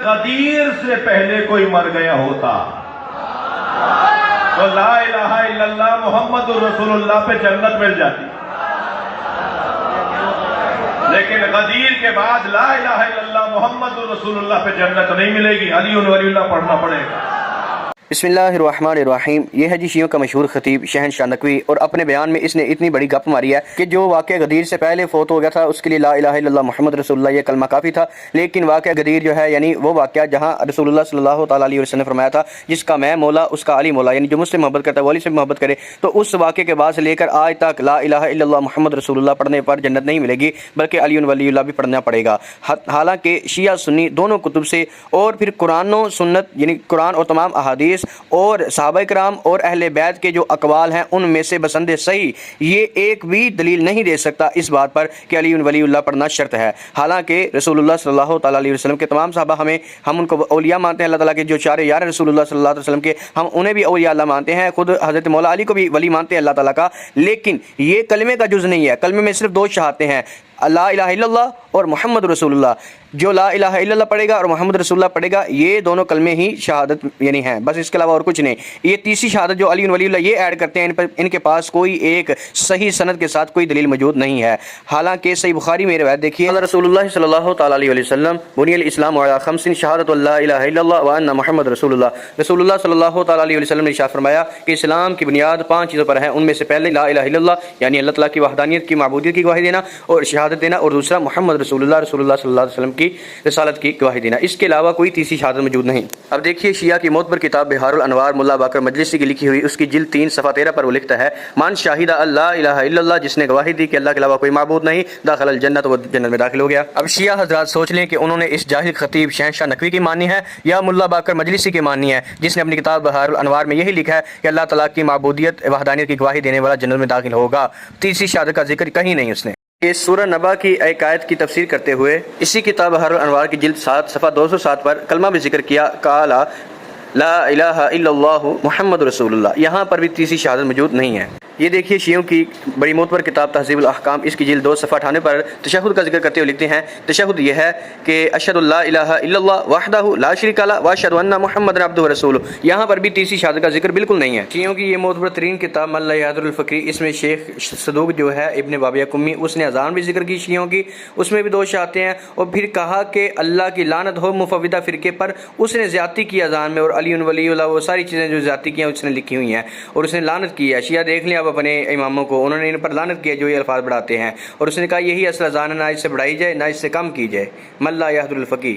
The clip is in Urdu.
غدیر سے پہلے کوئی مر گیا ہوتا تو لا الہ الا اللہ محمد رسول اللہ پہ جنت مل جاتی، لیکن غدیر کے بعد لا الہ الا اللہ محمد رسول اللہ پہ جنت نہیں ملے گی، علی ولی اللہ پڑھنا پڑے گا۔ بسم اللہ الرحمن الرحیم۔ یہ ہے جی شیعوں کا مشہور خطیب شہنشاہ نقوی، اور اپنے بیان میں اس نے اتنی بڑی گپ ماری ہے کہ جو واقعہ غدیر سے پہلے فوت ہو گیا تھا اس کے لیے لا الہ الا اللہ محمد رسول اللہ یہ کلمہ کافی تھا، لیکن واقعہ غدیر جو ہے یعنی وہ واقعہ جہاں رسول اللہ صلی اللہ تعالیٰ علیہ وسلم نے فرمایا تھا جس کا میں مولا اس کا علی مولا، یعنی جو مجھ سے محبت کرتا ہے وہ علی سے محبت کرے، تو اس واقعے کے بعد سے لے کر آج تک لا الہ الا اللہ محمد رسول اللہ پڑھنے پر جنت نہیں ملے گی بلکہ علی ولی اللہ بھی پڑھنا پڑے گا۔ حالانکہ شیعہ سنی دونوں کتب سے اور پھر قرآن و سنت یعنی قرآن اور تمام احادیث اور صحابہ کرام اور اہل بیت کے جو اقوال ہیں ان میں سے بسند صحیح یہ ایک بھی دلیل نہیں دے سکتا اس بات پر کہ علی ولی اللہ پڑھنا شرط ہے۔ حالانکہ رسول اللہ صلی اللہ تعالیٰ علیہ وسلم کے تمام صحابہ ہم ان کو اولیاء مانتے ہیں، اللہ تعالیٰ کے جو چار یار رسول اللہ صلی اللہ علیہ وسلم کے ہم انہیں بھی اولیاء اللہ مانتے ہیں، خود حضرت مولا علی کو بھی ولی مانتے ہیں اللہ تعالیٰ کا، لیکن یہ کلمے کا جز نہیں ہے۔ کلمے میں صرف دو شہادتیں ہیں، لا الہ الا اللہ اور محمد رسول اللہ۔ جو لا الہ الا اللہ پڑھے گا اور محمد رسول اللہ پڑھے گا یہ دونوں کلمے ہی شہادت یعنی ہیں، بس اس کے علاوہ اور کچھ نہیں۔ یہ تیسری شہادت جو علی ولی اللہ یہ ایڈ کرتے ہیں ان کے پاس کوئی ایک صحیح سند کے ساتھ کوئی دلیل موجود نہیں ہے۔ حالانکہ صحیح بخاری میں روایت دیکھیے، رسول اللہ صلی اللہ تعالیٰ علیہ وسلم بنی الاسلام علی خمس شہادت لا الہ الا اللہ وان محمد رسول اللہ۔ رسول اللہ صلی اللہ تعالیٰ علیہ وسلم نے ارشاد فرمایا کہ اسلام کی بنیاد 5 چیزوں پر ہے، ان میں سے پہلے لا الہ الا اللہ یعنی اللہ تعالیٰ کی وحدانیت کی معبودیت کی گواہی دینا اور شہادت دینا، اور دوسرا محمد رسول اللہ صلی اللہ علیہ وسلم کی رسالت کی گواہی دینا، اس کے علاوہ کوئی تیسری شہادت موجود نہیں۔ اب دیکھیے شیعہ کی معتبر کتاب بہار الانوار ملا باقر مجلسی کی لکھی ہوئی اس کی جلد 3 صفحہ 13 پر وہ لکھتا ہے من شاہدہ اللہ الہ الا اللہ، جس نے گواہی دی کہ اللہ کے علاوہ کوئی معبود نہیں، داخل الجنت، وہ جنت میں داخل ہو گیا۔ اب شیعہ حضرات سوچ لیں کہ انہوں نے اس جاہل خطیب شہنشاہ نقوی کی ماننی ہے یا ملا باقر مجلسی کی ماننی ہے جس نے اپنی کتاب بہار الانوار میں یہی لکھا ہے کہ اللہ تعالیٰ کی معبودیت وحدانیت کی گواہی دینے والا جنت میں داخل ہوگا، تیسری شہادت کا ذکر کہیں نہیں اس نے۔ اس سورہ نبا کی ایک آیت کی تفسیر کرتے ہوئے اسی کتاب بہار الانوار کی جلد 7 صفحہ 207 پر کلمہ بھی ذکر کیا، قالا لا الہ الا اللہ محمد رسول اللہ، یہاں پر بھی تیسری شہادت موجود نہیں ہے۔ یہ دیکھیے شیعوں کی بڑی معتبر کتاب تہذیب الاحکام اس کی جلد 2 صفحہ 98 پر تشہد کا ذکر کرتے ہوئے لکھتے ہیں، تشہد یہ ہے کہ اشہد لا الہ الا اللہ وحدہ لا شریک لہ واشہد ان محمد عبدہ ورسولہ، یہاں پر بھی تیسری شہادت کا ذکر بالکل نہیں ہے۔ شیعوں کی یہ معتبر ترین کتاب من لا یحضر الفقری، اس میں شیخ صدوق جو ہے ابن بابیہ کمی اس نے اذان بھی ذکر کی شیعوں کی، اس میں بھی 2 شہادتیں ہیں، اور پھر کہا کہ اللہ کی لعنت ہو مفوضہ فرقے پر، اس نے زیادتی کی اذان میں، اور علی ولی اللہ وہ ساری چیزیں جو زیادتی کی ہیں اس نے لکھی ہوئی ہیں اور اس نے لعنت کی ہے۔ شیعہ دیکھ لیں اب اپنے اماموں کو، انہوں نے ان پر لعنت کیا جو یہ الفاظ بڑھاتے ہیں، اور اس نے کہا یہی اصل اذان ہے، نہ اس سے بڑھائی جائے نہ اس سے کم کی جائے۔ من لا یحضر الفقی۔